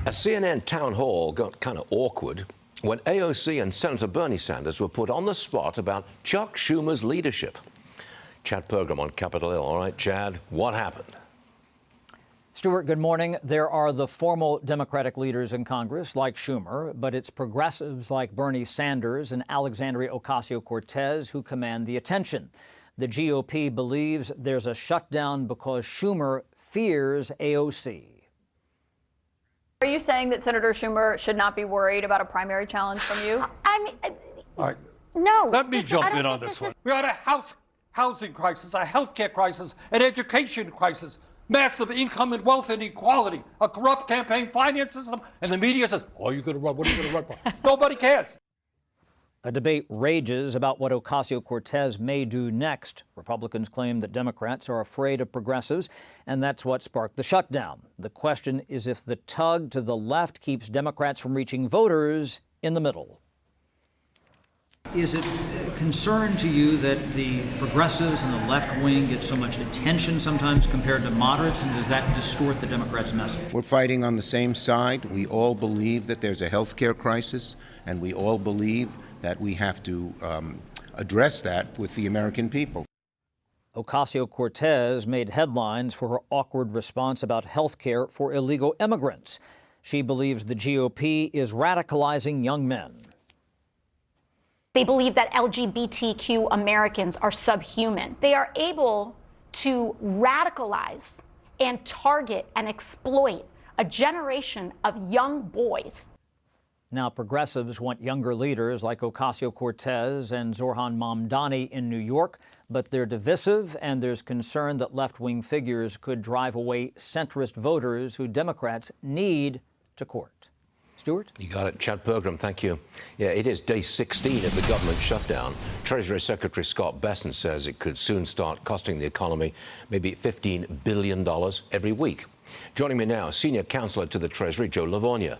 A CNN town hall got kind of awkward when AOC and Senator Bernie Sanders were put on the spot about Chuck Schumer's leadership. Chad Pergram on Capitol Hill. All right, Chad, what happened? Stuart, good morning. There are the formal Democratic leaders in Congress, like Schumer, but it's progressives like Bernie Sanders and Alexandria Ocasio-Cortez who command the attention. The GOP believes there's a shutdown because Schumer fears AOC. Are you saying that Senator Schumer should not be worried about a primary challenge from you? All right. No. Let me jump in on this one. We had a housing crisis, a healthcare crisis, an education crisis, massive income and wealth inequality, a corrupt campaign finance system, and the media says, "Oh, you're going to run. What are you going to run for?" Nobody cares. A debate rages about what Ocasio-Cortez may do next. Republicans claim that Democrats are afraid of progressives, and that's what sparked the shutdown. The question is if the tug to the left keeps Democrats from reaching voters in the middle. Is it a concern to you that the progressives and the left wing get so much attention sometimes compared to moderates, and does that distort the Democrats' message? We're fighting on the same side. We all believe that there's a health care crisis, and we all believe that we have to address that with the American people. Ocasio-Cortez made headlines for her awkward response about health care for illegal immigrants. She believes the GOP is radicalizing young men. They believe that LGBTQ Americans are subhuman. They are able to radicalize and target and exploit a generation of young boys. Now, progressives want younger leaders like Ocasio-Cortez and Zohran Mamdani in New York, but they're divisive, and there's concern that left-wing figures could drive away centrist voters who Democrats need to court. Stuart? You got it. Chad Pergram, thank you. Yeah, it is day 16 of the government shutdown. Treasury Secretary Scott Bessent says it could soon start costing the economy maybe $15 billion every week. Joining me now, Senior Counselor to the Treasury, Joe Lavorgna.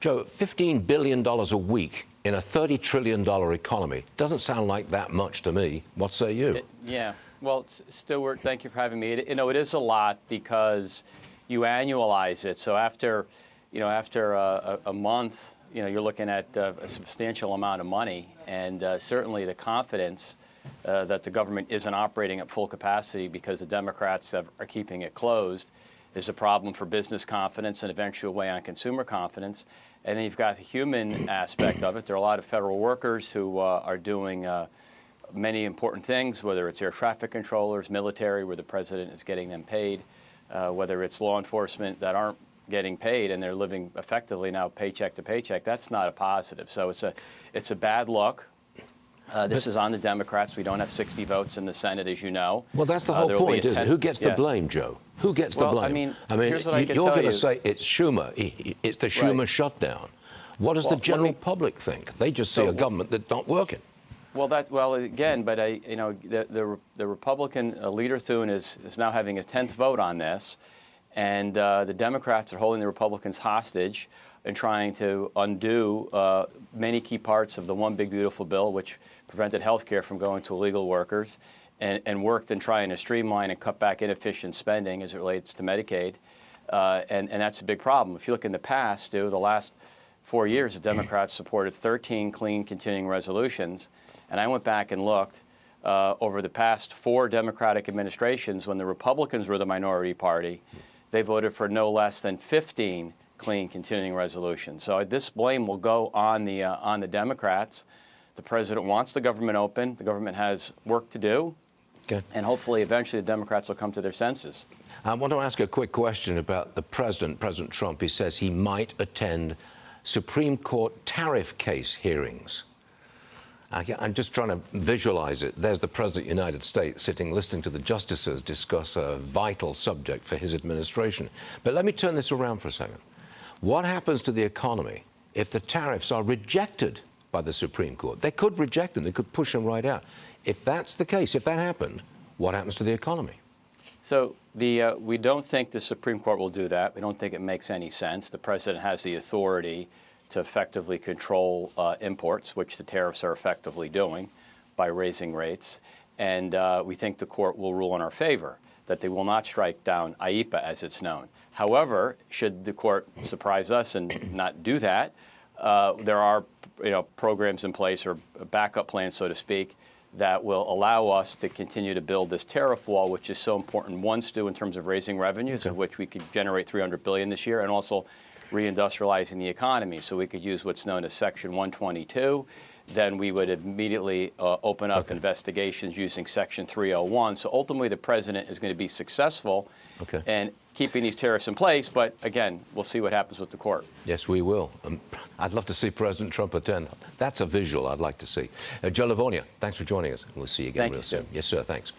Joe, $15 billion a week in a $30 trillion economy doesn't sound like that much to me. What say you? Yeah. Well, Stuart, thank you for having me. You know, it is a lot because you annualize it. So after a month, you're looking at a substantial amount of money, and certainly the confidence that the government isn't operating at full capacity because the Democrats are keeping it closed is a problem for business confidence and eventually weigh on consumer confidence. And then you've got the human aspect of it. There are a lot of federal workers who are doing many important things, whether it's air traffic controllers, military, where the president is getting them paid, whether it's law enforcement that aren't getting paid and they're living effectively now paycheck to paycheck. That's not a positive. So it's a bad look. This is on the Democrats. We don't have 60 votes in the Senate, as you know. Well, that's the whole point, isn't it? Who gets the blame, Joe? Who gets the blame? I mean, here's what I can you're tell going you. to say it's Schumer. It's the Schumer shutdown. What does the general public think? They just see a government that's not working. Well, again, but the Republican leader Thune is now having a 10th vote on this, and the Democrats are holding the Republicans hostage and trying to undo many key parts of the One Big Beautiful Bill, which prevented health care from going to illegal workers, and worked in trying to streamline and cut back inefficient spending as it relates to Medicaid. And that's a big problem. If you look in the past, Stu, the last 4 years, the Democrats supported 13 clean continuing resolutions. And I went back and looked over the past 4 Democratic administrations, when the Republicans were the minority party, they voted for no less than 15 clean continuing resolutions. So this blame will go on the Democrats. The president wants the government open. The government has work to do. Okay. And hopefully, eventually, the Democrats will come to their senses. I want to ask a quick question about the president, President Trump. He says he might attend Supreme Court tariff case hearings. I'm just trying to visualize it. There's the President of the United States sitting, listening to the justices discuss a vital subject for his administration. But let me turn this around for a second. What happens to the economy if the tariffs are rejected by the Supreme Court? They could reject them. They could push them right out. If that's the case, if that happened, what happens to the economy? So we don't think the Supreme Court will do that. We don't think it makes any sense. The president has the authority to effectively control imports, which the tariffs are effectively doing by raising rates. And we think the court will rule in our favor. that they will not strike down IEPA as it's known. However, should the court surprise us and not do that, there are programs in place, or backup plans, so to speak, that will allow us to continue to build this tariff wall, which is so important. One, Stu, in terms of raising revenues, of which we could generate $300 billion this year, and also reindustrializing the economy. So we could use what's known as Section 122. Then we would immediately open up investigations using Section 301. So ultimately, the president is going to be successful in keeping these tariffs in place. But again, we'll see what happens with the court. Yes, we will. I'd love to see President Trump attend. That's a visual I'd like to see. Joe Lavorgna, thanks for joining us. We'll see you again real soon. Yes, sir. Thanks.